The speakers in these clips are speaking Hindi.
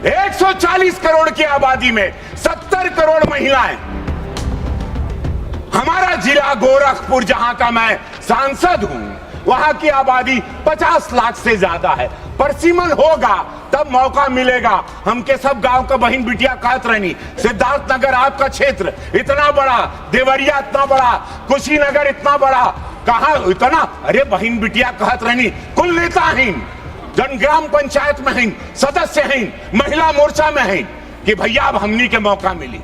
140 करोड़ की आबादी में 70 करोड़ महिलाएं। हमारा जिला गोरखपुर, जहां का मैं सांसद हूं, वहां की आबादी 50 लाख से ज्यादा है। परसिमन होगा तब मौका मिलेगा। हमके सब गांव का बहन बिटिया कहत रहनी, सिद्धार्थनगर आपका क्षेत्र इतना बड़ा, देवरिया इतना बड़ा, कुशीनगर इतना बड़ा, कहा इतना, अरे बहन बिटिया कहत रहनी, कुल नेता हैं, जन ग्राम पंचायत में हैं, सदस्य हैं, महिला मोर्चा में हैं, कि भैया अब हमनी के मौका मिली,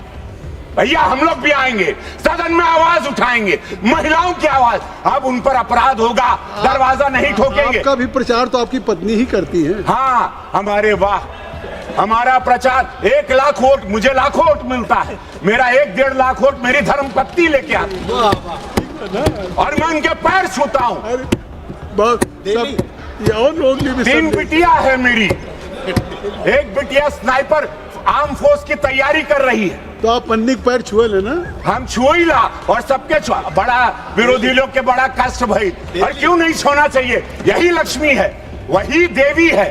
भैया हम लोग भी आएंगे, सदन में आवाज उठाएंगे, महिलाओं की आवाज। अब उन पर अपराध होगा, दरवाजा नहीं ठोकेंगे। आपका भी प्रचार तो आपकी पत्नी ही करती है। हाँ, हमारे वाह, हमारा प्रचार 1 लाख वोट, मुझे लाखों वोट मिलता है, मेरा 1-1.5 लाख वोट मेरी धर्मपत्नी लेके आती है, और मैं उनके पैर छूता हूँ। और लोग 3 बिटिया है मेरी, एक बिटिया स्नाइपर आर्म फोर्स की तैयारी कर रही है। तो आप पन्नी के पैर छुए लेना। हम छुई ला, और सबके बड़ा विरोधी लोग के बड़ा कष्ट भाई, और क्यों नहीं छोना चाहिए? यही लक्ष्मी है, वही देवी है।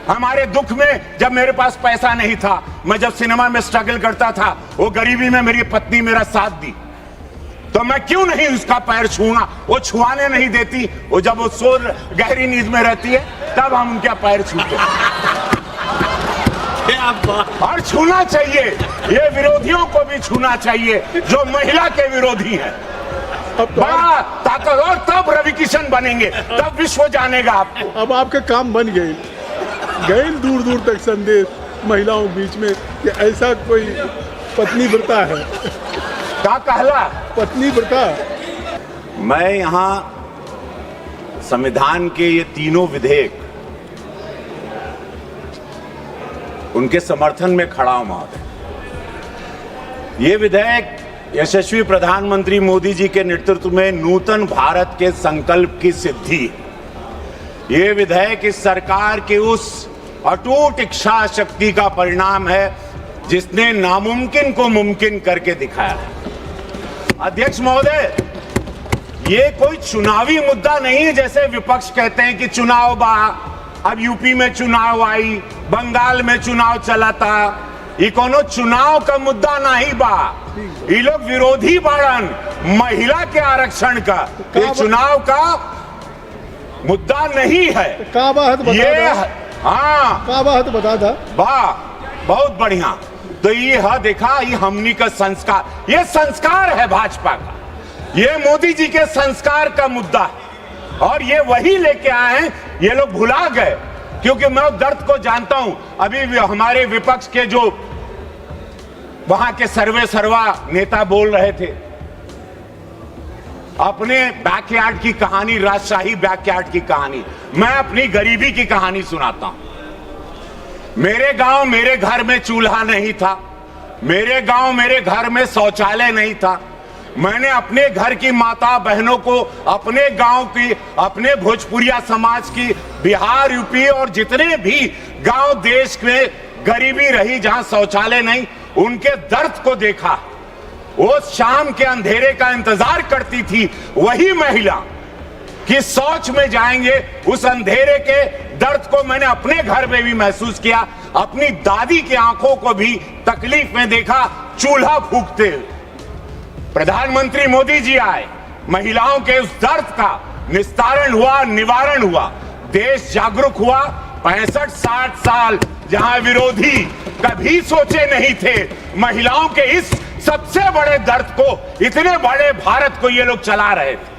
हमारे दुख में जब मेरे पास पैसा नहीं था, मैं जब सिनेमा में स्ट्रगल करता था, वो गरीबी में मेरी पत्नी मेरा साथ दी, तो मैं क्यों नहीं उसका पैर छूना? वो छुआने नहीं देती, वो जब वो सो गहरी नींद में रहती है तब हम उनके पैर छूते और छूना चाहिए। ये विरोधियों को भी छूना चाहिए जो महिला के विरोधी हैं। बड़ा ताकत, और तब रवि किशन बनेंगे, तब विश्व जानेगा आपको। अब आपके काम बन गए दूर दूर तक संदेश महिलाओं के बीच में कि ऐसा कोई पत्नी व्रता है। क्या कहला? पत्नी व्रता। मैं यहाँ संविधान के ये तीनों विधेयक, उनके समर्थन में खड़ा हूं महोदय। ये विधेयक यशस्वी प्रधानमंत्री मोदी जी के नेतृत्व में नूतन भारत के संकल्प की सिद्धि है। ये विधेयक इस सरकार की उस अटूट इच्छा शक्ति का परिणाम है जिसने नामुमकिन को मुमकिन करके दिखाया है। अध्यक्ष महोदय, ये कोई चुनावी मुद्दा नहीं है जैसे विपक्ष कहते हैं कि चुनाव बा, अब यूपी में चुनाव आई, बंगाल में चुनाव चला था। ये कोनो चुनाव का मुद्दा नहीं बा, ये लोग विरोधी बाड़न महिला के आरक्षण का। ये चुनाव का मुद्दा नहीं है। ये हाँ, बता था वाह, बहुत बढ़िया। तो ये देखा, ये हमनी का संस्कार, ये संस्कार है भाजपा का, ये मोदी जी के संस्कार का मुद्दा है, और ये वही लेके आए हैं। ये लोग भुला गए, क्योंकि मैं दर्द को जानता हूं। अभी भी हमारे विपक्ष के जो वहां के सर्वा नेता बोल रहे थे, अपने बैकयार्ड की कहानी, राजशाही बैकयार्ड की कहानी, मैं अपनी गरीबी की कहानी सुनाता हूं। मेरे गांव मेरे घर में चूल्हा नहीं था, मेरे गांव मेरे घर में शौचालय नहीं था। मैंने अपने घर की माता बहनों को, अपने गांव की, अपने भोजपुरिया समाज की, बिहार, यूपी और जितने भी गांव देश में गरीबी रही जहां शौचालय नहीं, उनके दर्द को देखा। वो शाम के अंधेरे का इंतजार करती थी वही महिला कि शौच में जाएंगे। उस अंधेरे के दर्द को मैंने अपने घर में भी महसूस किया, अपनी दादी की आंखों को भी तकलीफ में देखा चूल्हा फूंकते। प्रधानमंत्री मोदी जी आए, महिलाओं के उस दर्द का निस्तारण हुआ, निवारण हुआ, देश जागरूक हुआ। 65-60 साल जहां विरोधी कभी सोचे नहीं थे, महिलाओं के इस सबसे बड़े दर्द को, इतने बड़े भारत को ये लोग चला रहे थे।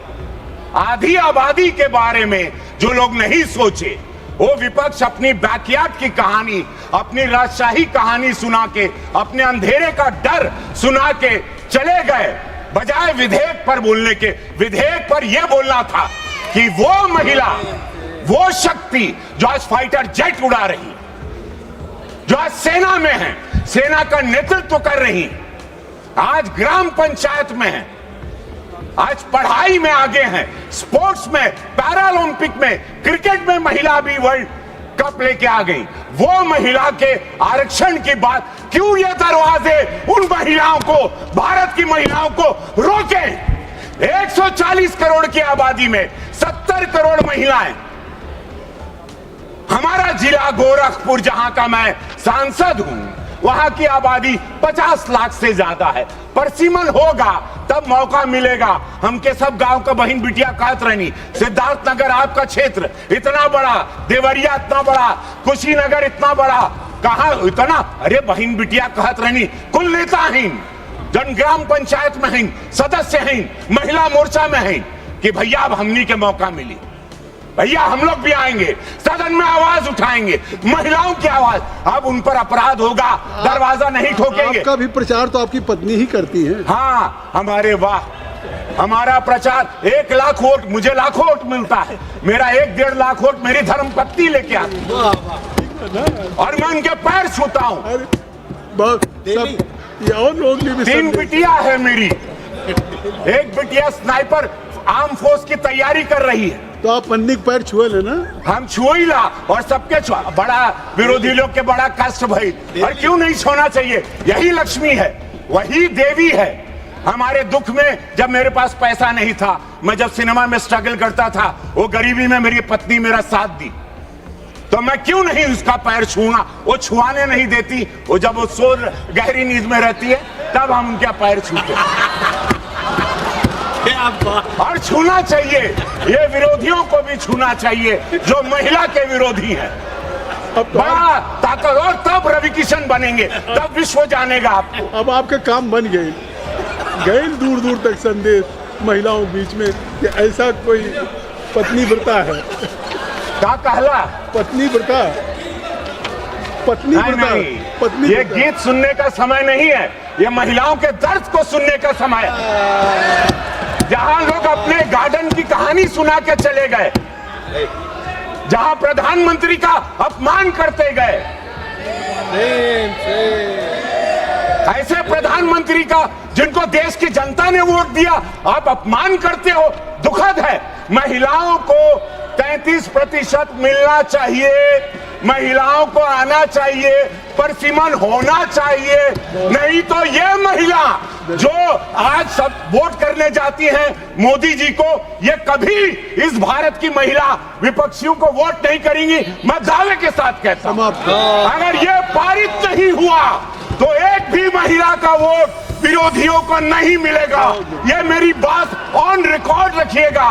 आधी आबादी के बारे में जो लोग नहीं सोचे, वो विपक्ष अपनी बैकयार्ड की कहानी, अपनी राजशाही कहानी सुना के, अपने अंधेरे का डर सुना के चले गए, बजाय विधेयक पर बोलने के। विधेयक पर यह बोलना था कि वो महिला, वो शक्ति जो आज फाइटर जेट उड़ा रही, जो आज सेना में है, सेना का नेतृत्व कर रही, आज ग्राम पंचायत में है, आज पढ़ाई में आगे हैं, स्पोर्ट्स में, पैरालंपिक में, क्रिकेट में महिला भी वर्ल्ड कप लेके आ गई। वो महिला के आरक्षण की बात, क्यों ये दरवाजे उन महिलाओं को, भारत की महिलाओं को रोके? 140 करोड़ की आबादी में 70 करोड़ महिलाएं। हमारा जिला गोरखपुर, जहां का मैं सांसद हूं, वहां की आबादी 50 लाख से ज्यादा है। परसिमन होगा तब मौका मिलेगा। हम के सब गांव का बहन बिटिया कहत रहनी, सिद्धार्थ नगर आपका क्षेत्र इतना बड़ा, देवरिया इतना बड़ा, कुशीनगर इतना बड़ा, कहा इतना, अरे बहन बिटिया कहत रहनी, कुल नेता हैं, जन ग्राम पंचायत में हैं, सदस्य हैं, महिला मोर्चा में हैं, कि भैया अब हमनी के मौका मिली, भैया हम लोग भी आएंगे, सदन में आवाज उठाएंगे, महिलाओं की आवाज। अब उन पर अपराध होगा, दरवाजा नहीं ठोकेंगे। आपका भी प्रचार तो आपकी पत्नी ही करती है। हाँ, हमारे वाह, हमारा प्रचार 1 लाख वोट, मुझे लाखों वोट मिलता है, मेरा 1-1.5 लाख वोट मेरी धर्मपत्नी लेके आती है, और मैं उनके पैर छूता हूँ। अरे बहुत सब ये और लोग भी 3 बिटिया है मेरी, एक बिटिया स्नाइपर आर्म फोर्स की तैयारी कर रही है। तो आप पन्नी के पैर छुए लेना। हम छुईला और सबके बड़ा विरोधी लोग के बड़ा कष्ट भाई, और क्यों नहीं छोना चाहिए? यही लक्ष्मी है, वही देवी है। हमारे दुख में जब मेरे पास पैसा नहीं था, मैं जब सिनेमा में स्ट्रगल करता था, वो गरीबी में मेरी पत्नी मेरा साथ दी, तो मैं क्यों नहीं उसका पैर छूंगा? वो छुआने नहीं देती, वो जब वो सो गहरी नींद में रहती है तब हम उनका पैर छूते और छूना चाहिए। ये विरोधियों को भी छूना चाहिए जो महिला के विरोधी हैं। अब तो बड़ा ताकत, और तब रवि किशन बनेंगे, तब विश्व जानेगा आपको। अब आपके काम बन गए, गए दूर दूर तक संदेश महिलाओं के बीच में कि ऐसा कोई पत्नी व्रता है। क्या कहला? पत्नी व्रता, पत्नी नहीं, व्रता, नहीं, पत्नी ये व्रता। गीत सुनने का समय नहीं है, ये महिलाओं के दर्द को सुनने का समय है। जहां लोग अपने गार्डन की कहानी सुना के चले गए, जहां प्रधानमंत्री का अपमान करते गए, ऐसे प्रधानमंत्री का जिनको देश की जनता ने वोट दिया आप अपमान करते हो, दुखद है। महिलाओं को 33% मिलना चाहिए, महिलाओं को आना चाहिए, परसिमन होना चाहिए, नहीं तो ये महिला जो आज सब वोट करने जाती हैं मोदी जी को, ये कभी इस भारत की महिला विपक्षियों को वोट नहीं करेंगी। मैं दावे के साथ कहता हूं, अगर ये पारित नहीं हुआ तो एक भी महिला का वोट विरोधियों को नहीं मिलेगा। ये मेरी बात ऑन रिकॉर्ड रखिएगा।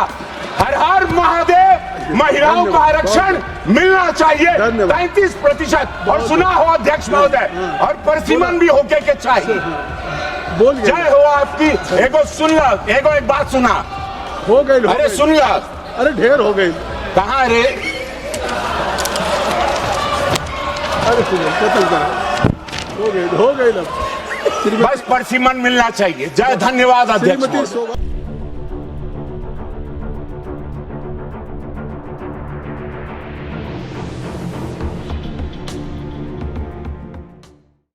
हर हर महादेव, महिलाओं का आरक्षण मिलना चाहिए 33%। और सुना हो अध्यक्ष महोदय, और परसिमन भी होके के चाहिए। बोल जय हो आपकी। एगो सुन ला, एगो एक बात सुना, हो गए। अरे सुन ला, अरे ढेर हो गए। कहाँ रे? अरे हो गए ना। बस परसिमन मिलना चाहिए। जय, धन्यवाद अध्यक्ष श्रीमती महोदय। शोभा।